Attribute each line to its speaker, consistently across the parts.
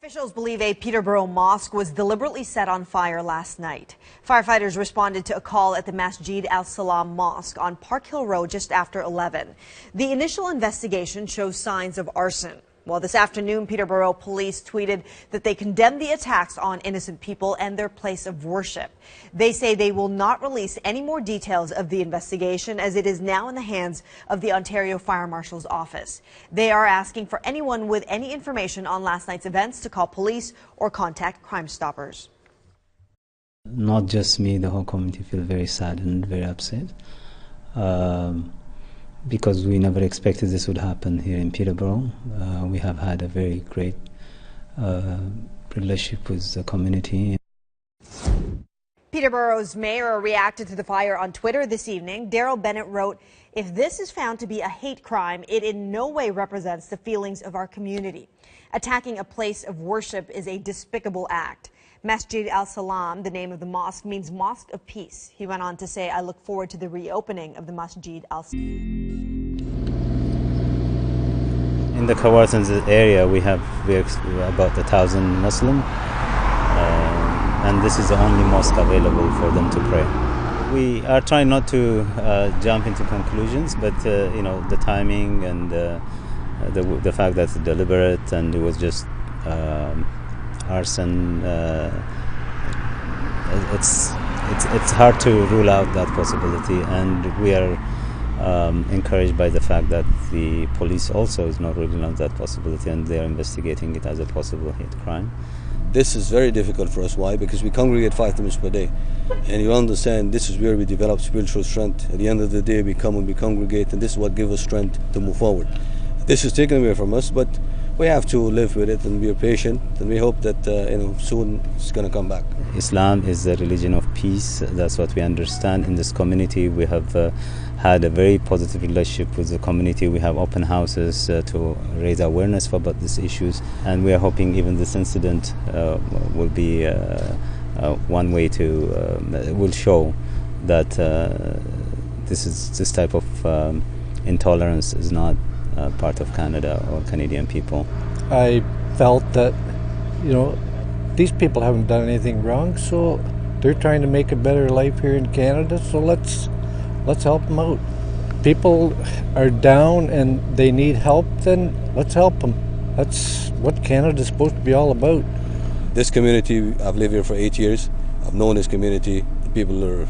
Speaker 1: Officials believe a Peterborough mosque was deliberately set on fire last night. Firefighters responded to a call at the Masjid Al-Salam Mosque on Park Hill Road just after 11. The initial investigation shows signs of arson. Well, this afternoon, Peterborough police tweeted that they condemned the attacks on innocent people and their place of worship. They say they will not release any more details of the investigation as it is now in the hands of the Ontario Fire Marshal's office. They are asking for anyone with any information on last night's events to call police or contact Crime Stoppers.
Speaker 2: Not just me, the whole community feel very sad and very upset. Because we never expected this would happen here in Peterborough. We have had a very great relationship with the community.
Speaker 1: Peterborough's mayor reacted to the fire on Twitter this evening. Daryl Bennett wrote, "If this is found to be a hate crime, it in no way represents the feelings of our community. Attacking a place of worship is a despicable act. Masjid Al-Salam, the name of the mosque, means Mosque of Peace." He went on to say, "I look forward to the reopening of the Masjid Al-Salam."
Speaker 2: In the Kawartans area, we have about 1,000 Muslims, and this is the only mosque available for them to pray. We are trying not to jump into conclusions, but the timing and the fact that it's deliberate and it was just arson, it's hard to rule out that possibility, and we are encouraged by the fact that the police also is not ruling out that possibility, and they are investigating it as a possible hate crime.
Speaker 3: This is very difficult for us. Why? Because we congregate 5 times per day, and you understand this is where we develop spiritual strength. At the end of the day, we come and we congregate, and this is what gives us strength to move forward. This is taken away from us, but we have to live with it, and we are patient, and we hope that soon it's going to come back.
Speaker 2: Islam is a religion of peace. That's what we understand in this community. We have had a very positive relationship with the community. We have open houses to raise awareness about these issues, and we are hoping even this incident will be one way to will show that this type of intolerance is not part of Canada or Canadian people.
Speaker 4: I felt that, these people haven't done anything wrong, so they're trying to make a better life here in Canada, so let's help them out. People are down and they need help, then let's help them. That's what Canada's supposed to be all about.
Speaker 3: This community, I've lived here for 8 years. I've known this community. The people are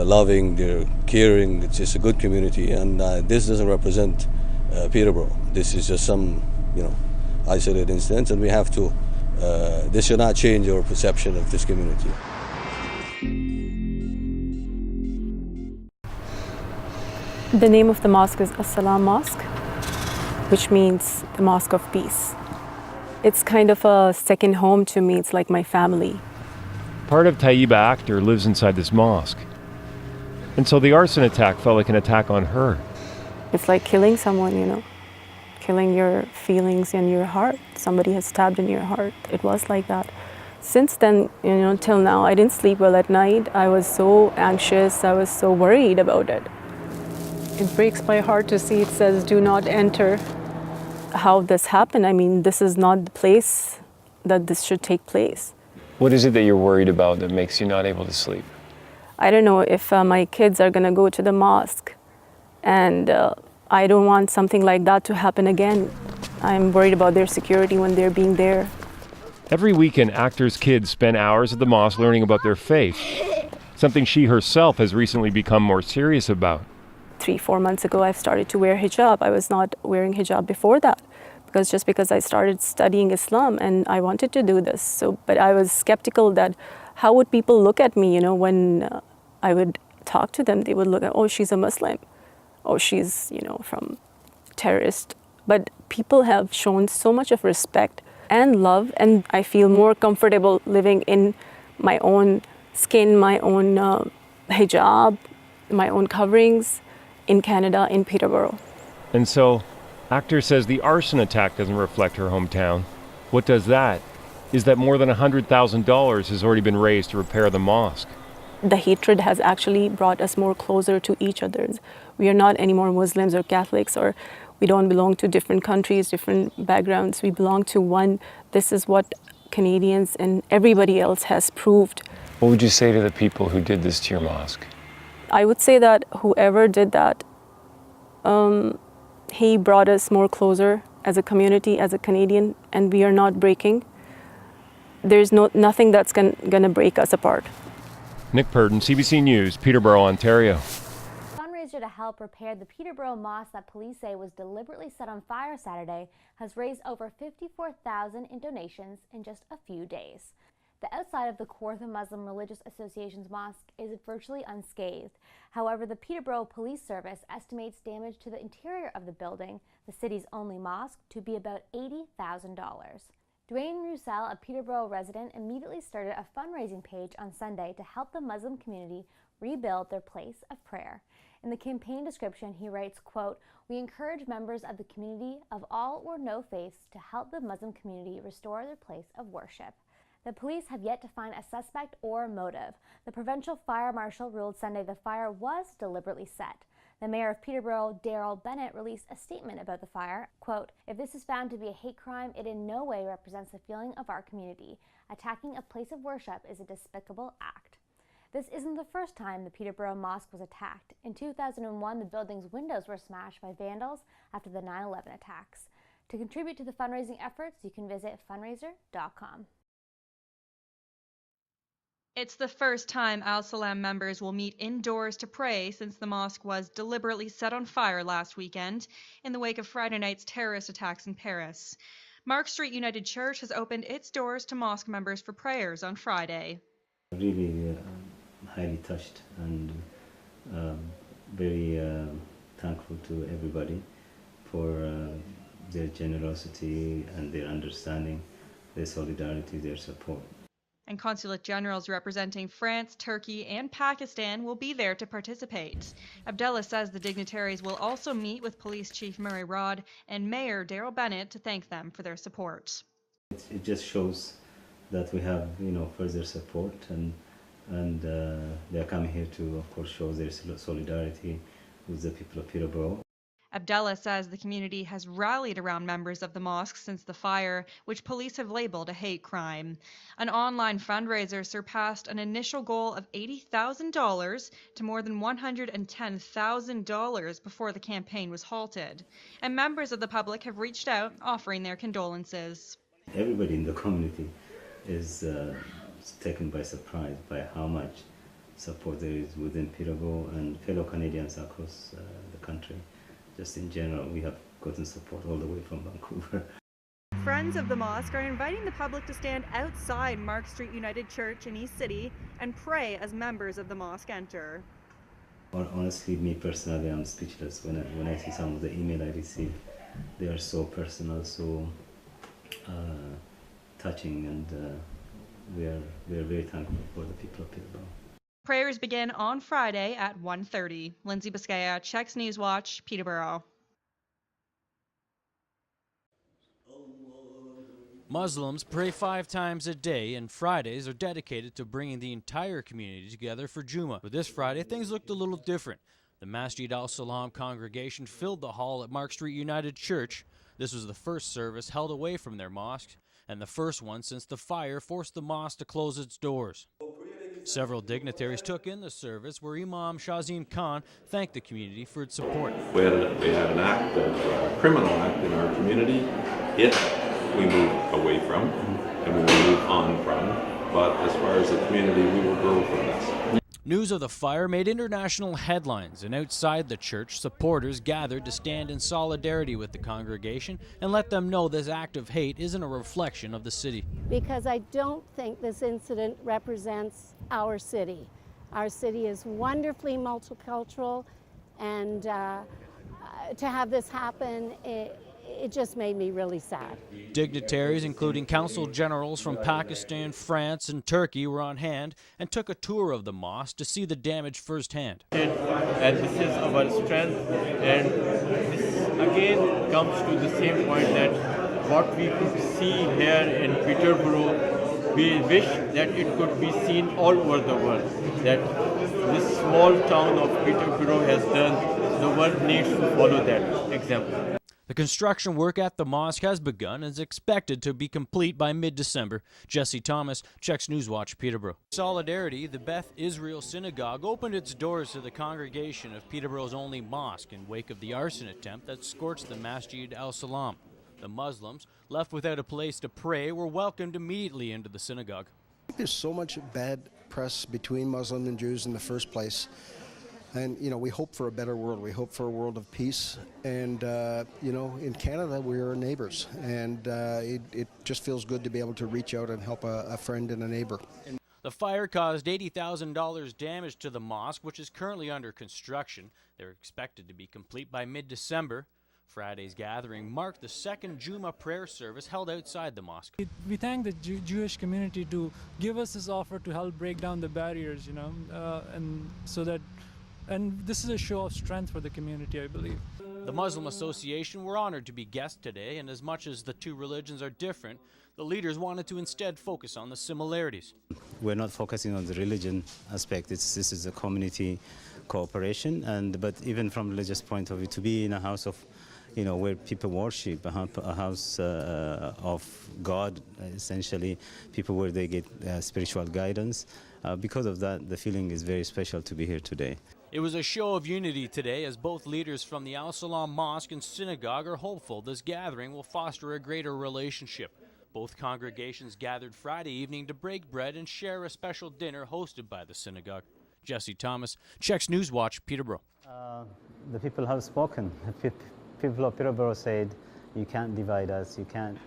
Speaker 3: loving, they're caring. It's just a good community, and this doesn't represent Peterborough. This is just some, isolated incidents, and we have to. This should not change our perception of this community.
Speaker 5: The name of the mosque is As-Salam Mosque, which means the Mosque of Peace. It's kind of a second home to me. It's like my family.
Speaker 6: Part of Taiba Akhtar lives inside this mosque. And so the arson attack felt like an attack on her.
Speaker 5: It's like killing someone, killing your feelings and your heart. Somebody has stabbed in your heart. It was like that. Since then, till now, I didn't sleep well at night. I was so anxious. I was so worried about it. It breaks my heart to see it says, "Do not enter." How this happened, this is not the place that this should take place.
Speaker 6: What is it that you're worried about that makes you not able to sleep?
Speaker 5: I don't know if my kids are going to go to the mosque, and I don't want something like that to happen again. I'm worried about their security when they're being there.
Speaker 6: Every weekend, Akhtar's kids spend hours at the mosque learning about their faith, something she herself has recently become more serious about.
Speaker 5: 3-4 months ago, I've started to wear hijab. I was not wearing hijab before that, because I started studying Islam and I wanted to do this. But I was skeptical that how would people look at me, when I would talk to them. They would look at, oh, she's a Muslim. Oh, she's, from terrorist. But people have shown so much of respect and love, and I feel more comfortable living in my own skin, my own hijab, my own coverings in Canada, in Peterborough.
Speaker 6: And so, Akhtar says the arson attack doesn't reflect her hometown. What does that? Is that more than $100,000 has already been raised to repair the mosque.
Speaker 5: The hatred has actually brought us more closer to each other. We are not anymore Muslims or Catholics, or We don't belong to different countries, different backgrounds. We belong to one. This is what Canadians and everybody else has proved.
Speaker 6: What would you say to the people who did this to your mosque?
Speaker 5: I would say that whoever did that, he brought us more closer as a community, as a Canadian, and we are not breaking. There's nothing that's gonna break us apart.
Speaker 6: Nick Purden, CBC News, Peterborough, Ontario.
Speaker 7: Fundraiser to help repair the Peterborough Mosque that police say was deliberately set on fire Saturday has raised over $54,000 in donations in just a few days. The outside of the Kawartha Muslim Religious Association's mosque is virtually unscathed. However, the Peterborough Police Service estimates damage to the interior of the building, the city's only mosque, to be about $80,000. Dwayne Roussel, a Peterborough resident, immediately started a fundraising page on Sunday to help the Muslim community rebuild their place of prayer. In the campaign description, he writes, quote, "We encourage members of the community of all or no faiths to help the Muslim community restore their place of worship." The police have yet to find a suspect or motive. The provincial fire marshal ruled Sunday the fire was deliberately set. The mayor of Peterborough, Daryl Bennett, released a statement about the fire. Quote, "If this is found to be a hate crime, it in no way represents the feeling of our community. Attacking a place of worship is a despicable act." This isn't the first time the Peterborough Mosque was attacked. In 2001, the building's windows were smashed by vandals after the 9/11 attacks. To contribute to the fundraising efforts, you can visit fundraiser.com.
Speaker 8: It's the first time Al Salam members will meet indoors to pray since the mosque was deliberately set on fire last weekend in the wake of Friday night's terrorist attacks in Paris. Mark Street United Church has opened its doors to mosque members for prayers on Friday.
Speaker 2: Really highly touched and very thankful to everybody for their generosity and their understanding, their solidarity, their support.
Speaker 8: And consulate generals representing France, Turkey, and Pakistan will be there to participate. Abdullah says the dignitaries will also meet with Police Chief Murray Rod and Mayor Daryl Bennett to thank them for their support.
Speaker 2: It just shows that we have, further support, and they're coming here to, of course, show their solidarity with the people of Peterborough.
Speaker 8: Abdullah says the community has rallied around members of the mosque since the fire, which police have labeled a hate crime. An online fundraiser surpassed an initial goal of $80,000 to more than $110,000 before the campaign was halted. And members of the public have reached out, offering their condolences.
Speaker 2: Everybody in the community is taken by surprise by how much support there is within Peterborough and fellow Canadians across the country. Just in general, we have gotten support all the way from Vancouver.
Speaker 8: Friends of the mosque are inviting the public to stand outside Mark Street United Church in East City and pray as members of the mosque enter.
Speaker 2: Honestly, me personally, I'm speechless when I see some of the email I receive. They are so personal, so touching, and we are very thankful for the people of Peterborough.
Speaker 8: Prayers begin on Friday at 1:30. Lindsay Biscaya, Checks News Watch, Peterborough.
Speaker 9: Muslims pray 5 times a day, and Fridays are dedicated to bringing the entire community together for Jummah. But this Friday, things looked a little different. The Masjid Al-Salam congregation filled the hall at Mark Street United Church. This was the first service held away from their mosque, and the first one since the fire forced the mosque to close its doors. Several dignitaries took in the service where Imam Shazim Khan thanked the community for its support.
Speaker 10: When we have an act of criminal act in our community, it we move away from and we will move on from. But as far as the community, we will grow from this.
Speaker 9: News of the fire made international headlines, and outside the church, supporters gathered to stand in solidarity with the congregation and let them know this act of hate isn't a reflection of the city.
Speaker 11: Because I don't think this incident represents our city. Our city is wonderfully multicultural, and to have this happen, it just made me really sad.
Speaker 9: Dignitaries, including consul generals from Pakistan, France, and Turkey, were on hand and took a tour of the mosque to see the damage firsthand.
Speaker 12: And this is our strength, and this again comes to the same point that what we could see here in Peterborough, we wish that it could be seen all over the world. That this small town of Peterborough has done, the world needs to follow that example.
Speaker 9: The construction work at the mosque has begun and is expected to be complete by mid-December. Jesse Thomas, Checks Newswatch, Peterborough. Solidarity, the Beth Israel Synagogue opened its doors to the congregation of Peterborough's only mosque in wake of the arson attempt that scorched the Masjid al-Salam. The Muslims, left without a place to pray, were welcomed immediately into the synagogue.
Speaker 13: There's so much bad press between Muslim and Jews in the first place. And, we hope for a better world. We hope for a world of peace. And, in Canada, we're neighbors. And it just feels good to be able to reach out and help a friend and a neighbor.
Speaker 9: The fire caused $80,000 damage to the mosque, which is currently under construction. They're expected to be complete by mid-December. Friday's gathering marked the second Juma prayer service held outside the mosque.
Speaker 14: We thank the Jewish community to give us this offer to help break down the barriers, and this is a show of strength for the community, I believe.
Speaker 9: The Muslim Association were honored to be guests today, and as much as the two religions are different, the leaders wanted to instead focus on the similarities.
Speaker 2: We're not focusing on the religion aspect. This is a community cooperation, but even from religious point of view, to be in a house of where people worship, a house of God, essentially, people where they get spiritual guidance. Because of that, the feeling is very special to be here today.
Speaker 9: It was a show of unity today as both leaders from the Al-Salam Mosque and Synagogue are hopeful this gathering will foster a greater relationship. Both congregations gathered Friday evening to break bread and share a special dinner hosted by the synagogue. Jesse Thomas, Checks Newswatch, Peterborough.
Speaker 2: The people have spoken. The people of Peterborough said, you can't divide us, you can't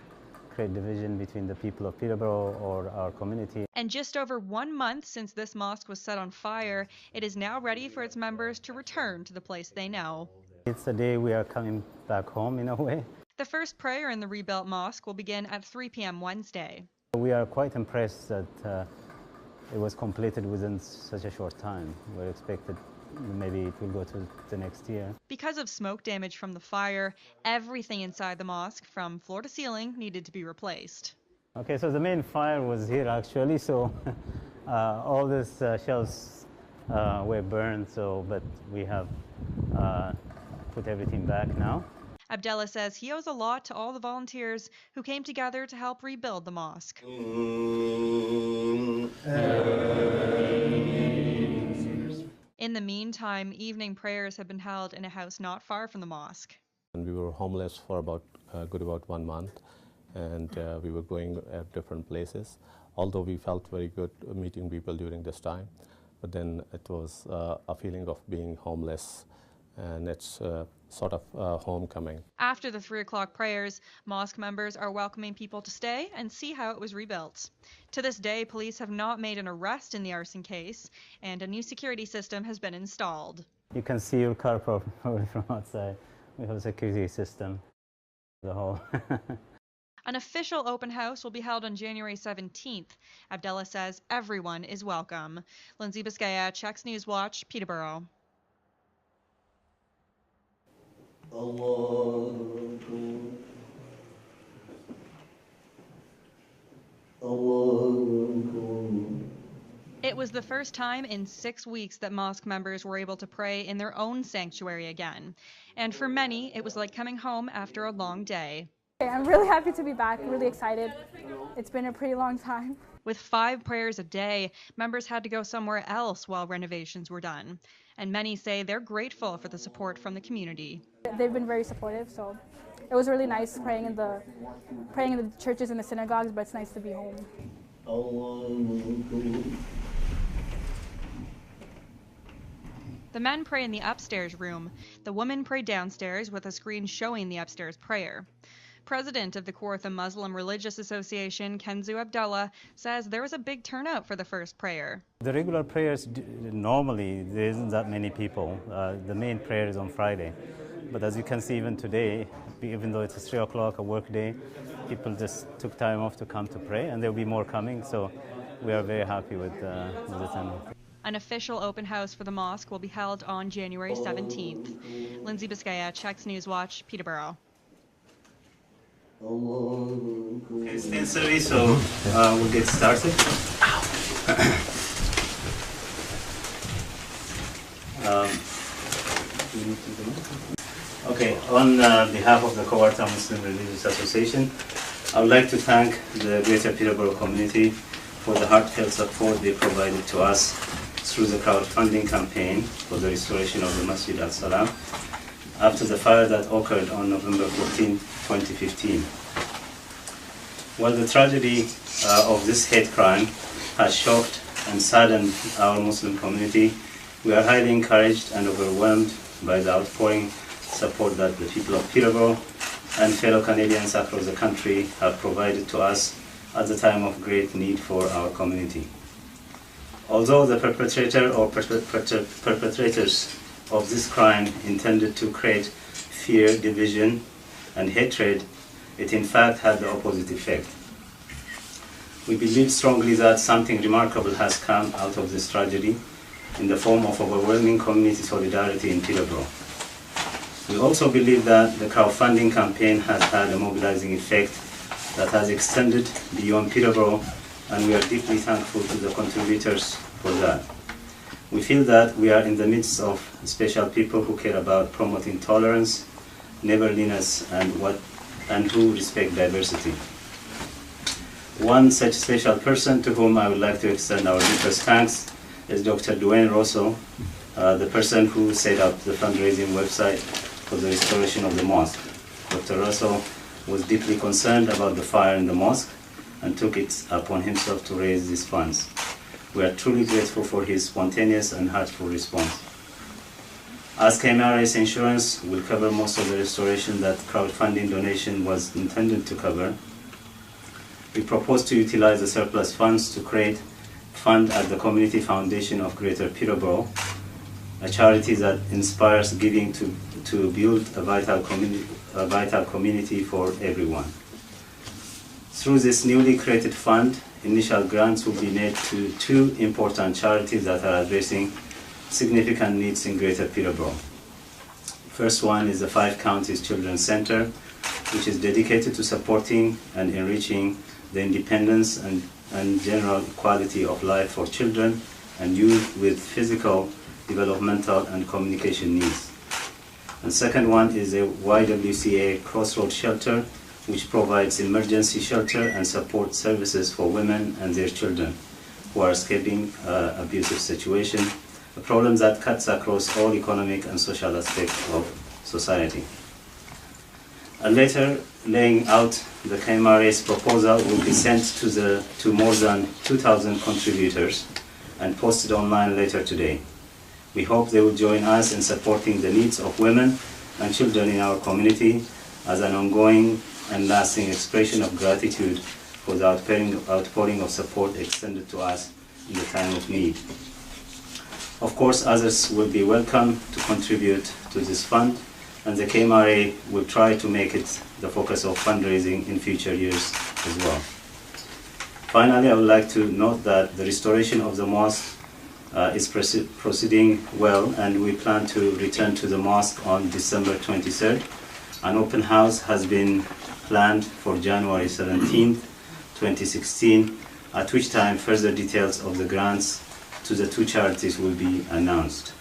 Speaker 2: create division between the people of Peterborough or our community.
Speaker 8: And just over 1 month since this mosque was set on fire, it is now ready for its members to return to the place they know.
Speaker 2: It's the day we are coming back home in a way.
Speaker 8: The first prayer in the rebuilt mosque will begin at 3 p.m. Wednesday.
Speaker 2: We are quite impressed that it was completed within such a short time. We're expected maybe it will go to the next year.
Speaker 8: Because of smoke damage from the fire, everything inside the mosque, from floor to ceiling, needed to be replaced.
Speaker 2: Okay, so the main fire was here actually, so all these shelves were burned, but we have put everything back now.
Speaker 8: Abdullah says he owes a lot to all the volunteers who came together to help rebuild the mosque. In the meantime, evening prayers have been held in a house not far from the mosque.
Speaker 15: And we were homeless for about 1 month, and we were going at different places. Although we felt very good meeting people during this time, but then it was a feeling of being homeless, and it's sort of homecoming.
Speaker 8: After the 3 o'clock prayers, mosque members are welcoming people to stay and see how it was rebuilt. To this day, police have not made an arrest in the arson case, and a new security system has been installed.
Speaker 2: You can see your car probably from outside. We have a security system. The whole.
Speaker 8: An official open house will be held on January 17th. Abdullah says everyone is welcome. Lindsay Biscaya, Checks Newswatch, Peterborough. It was the first time in 6 weeks that mosque members were able to pray in their own sanctuary again. And for many, it was like coming home after a long day.
Speaker 16: I'm really happy to be back, really excited. It's been a pretty long time.
Speaker 8: With 5 prayers a day, members had to go somewhere else while renovations were done. And many say they're grateful for the support from the community.
Speaker 16: They've been very supportive, so it was really nice praying in the churches and the synagogues, but it's nice to be home.
Speaker 8: The men pray in the upstairs room. The women pray downstairs with a screen showing the upstairs prayer. President of the Kawartha Muslim Religious Association, Kenzu Abdullah, says there was a big turnout for the first prayer.
Speaker 2: The regular prayers, normally there isn't that many people. The main prayer is on Friday. But as you can see even today, even though it's 3 o'clock, a work day, people just took time off to come to pray, and there will be more coming, so we are very happy with the time.
Speaker 8: An official open house for the mosque will be held on January 17th. Lindsay Biscaya, Checks Newswatch, Peterborough.
Speaker 2: Okay, stand steady, so we'll get started. Okay, on behalf of the Kmra Muslim Religious Association, I would like to thank the Greater Peterborough community for the heartfelt support they provided to us through the crowdfunding campaign for the restoration of the Masjid al-Salam after the fire that occurred on November 14, 2015. While the tragedy of this hate crime has shocked and saddened our Muslim community, we are highly encouraged and overwhelmed by the outpouring support that the people of Peterborough and fellow Canadians across the country have provided to us at the time of great need for our community. Although the perpetrator or perpetrators of this crime intended to create fear, division, and hatred, it in fact had the opposite effect. We believe strongly that something remarkable has come out of this tragedy in the form of overwhelming community solidarity in Peterborough. We also believe that the crowdfunding campaign has had a mobilizing effect that has extended beyond Peterborough, and we are deeply thankful to the contributors for that. We feel that we are in the midst of special people who care about promoting tolerance, neighborliness, and who respect diversity. One such special person to whom I would like to extend our deepest thanks is Dr. Dwayne Rosso, the person who set up the fundraising website for the restoration of the mosque. Dr. Rosso was deeply concerned about the fire in the mosque and took it upon himself to raise these funds. We are truly grateful for his spontaneous and heartful response. As Kmra's insurance will cover most of the restoration that crowdfunding donation was intended to cover, we propose to utilize the surplus funds to create a fund at the Community Foundation of Greater Peterborough, a charity that inspires giving to build a vital community for everyone. Through this newly created fund, initial grants will be made to two important charities that are addressing significant needs in Greater Peterborough. First one is the Five Counties Children's Center, which is dedicated to supporting and enriching the independence and general quality of life for children and youth with physical, developmental, and communication needs. And second one is the YWCA Crossroads Shelter, which provides emergency shelter and support services for women and their children who are escaping abusive situation, a problem that cuts across all economic and social aspects of society. A letter laying out the Kmra's proposal will be sent to more than 2,000 contributors and posted online later today. We hope they will join us in supporting the needs of women and children in our community as an ongoing and lasting expression of gratitude for the outpouring of support extended to us in the time of need. Of course, others will be welcome to contribute to this fund, and the Kmra will try to make it the focus of fundraising in future years as well. Finally, I would like to note that the restoration of the mosque is proceeding well, and we plan to return to the mosque on December 23rd. An open house has been planned for January 17th, 2016, at which time further details of the grants to the two charities will be announced.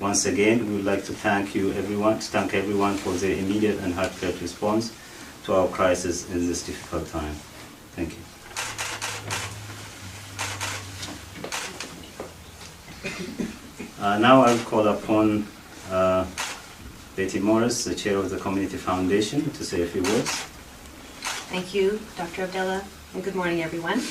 Speaker 2: Once again, we would like to thank everyone for their immediate and heartfelt response to our crisis in this difficult time. Thank you. Now I'll call upon Betty Morris, the chair of the Community Foundation, to say a few words.
Speaker 17: Thank you, Dr. Abdullah, and good morning, everyone.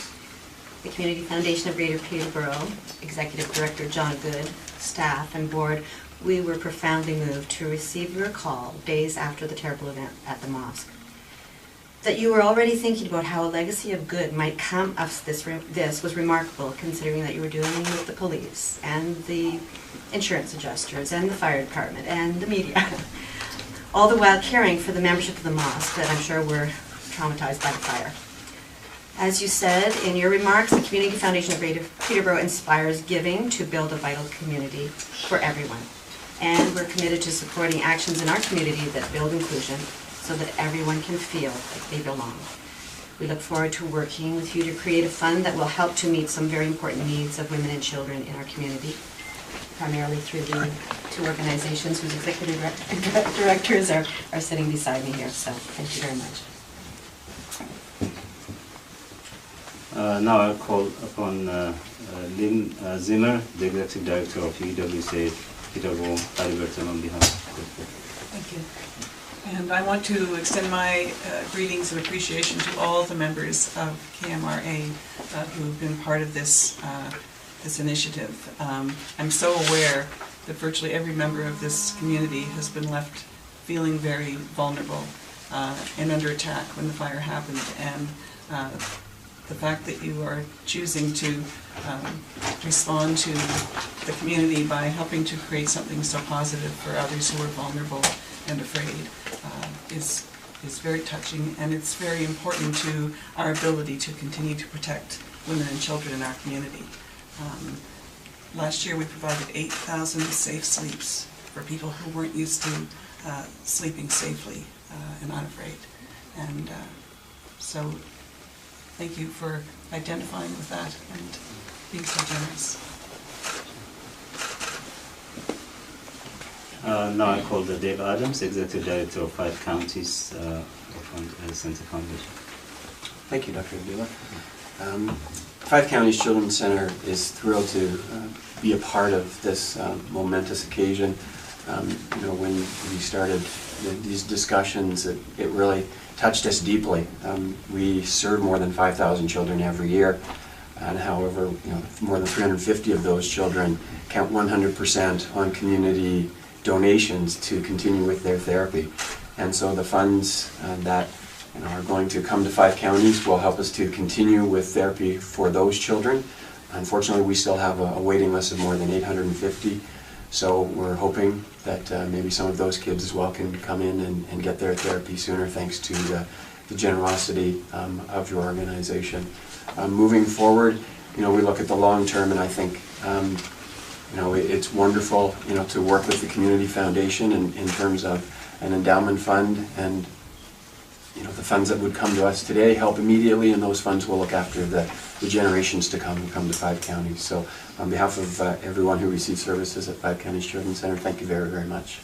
Speaker 17: The Community Foundation of Greater Peterborough, Executive Director John Good, staff, and board, we were profoundly moved to receive your call days after the terrible event at the mosque. That you were already thinking about how a legacy of good might come of this was remarkable, considering that you were dealing with the police and the insurance adjusters and the fire department and the media, all the while caring for the membership of the mosque that I'm sure were traumatized by the fire. As you said in your remarks, the Community Foundation of Greater Peterborough inspires giving to build a vital community for everyone. And we're committed to supporting actions in our community that build inclusion so that everyone can feel like they belong. We look forward to working with you to create a fund that will help to meet some very important needs of women and children in our community. primarily through the two organizations whose executive directors are sitting beside me here. So thank you very much.
Speaker 2: Now I'll call upon Lynn Zimmer, the Executive Director of UWCA Peterborough, Halliburton, on behalf.
Speaker 18: Thank you. And I want to extend my greetings and appreciation to all the members of Kmra who've been part of this this initiative. I'm so aware that virtually every member of this community has been left feeling very vulnerable and under attack when the fire happened. And the fact that you are choosing to respond to the community by helping to create something so positive for others who are vulnerable and afraid is very touching, and it's very important to our ability to continue to protect women and children in our community. Last year we provided 8,000 safe sleeps for people who weren't used to sleeping safely and unafraid. And so thank you for identifying with that and being so generous.
Speaker 2: Now I call the Dave Adams, Executive Director of 5 Counties Center Foundation.
Speaker 19: Thank you, Dr. Abdullah. 5 Counties Children's Center is thrilled to be a part of this momentous occasion. You know, when we started these discussions, it really touched us deeply. We serve more than 5,000 children every year, and however, you know, more than 350 of those children count 100% on community donations to continue with their therapy. And so the funds that are going to come to 5 counties will help us to continue with therapy for those children. Unfortunately, we still have a waiting list of more than 850, so we're hoping that maybe some of those kids as well can come in and get their therapy sooner, thanks to the generosity of your organization. Moving forward, you know, we look at the long term, and I think you know, it's wonderful, you know, to work with the Community Foundation in terms of an endowment fund, and you know, the funds that would come to us today help immediately, and those funds will look after the generations to come who come to 5 counties. So on behalf of everyone who receives services at 5 Counties Children's Center, thank you very, very much.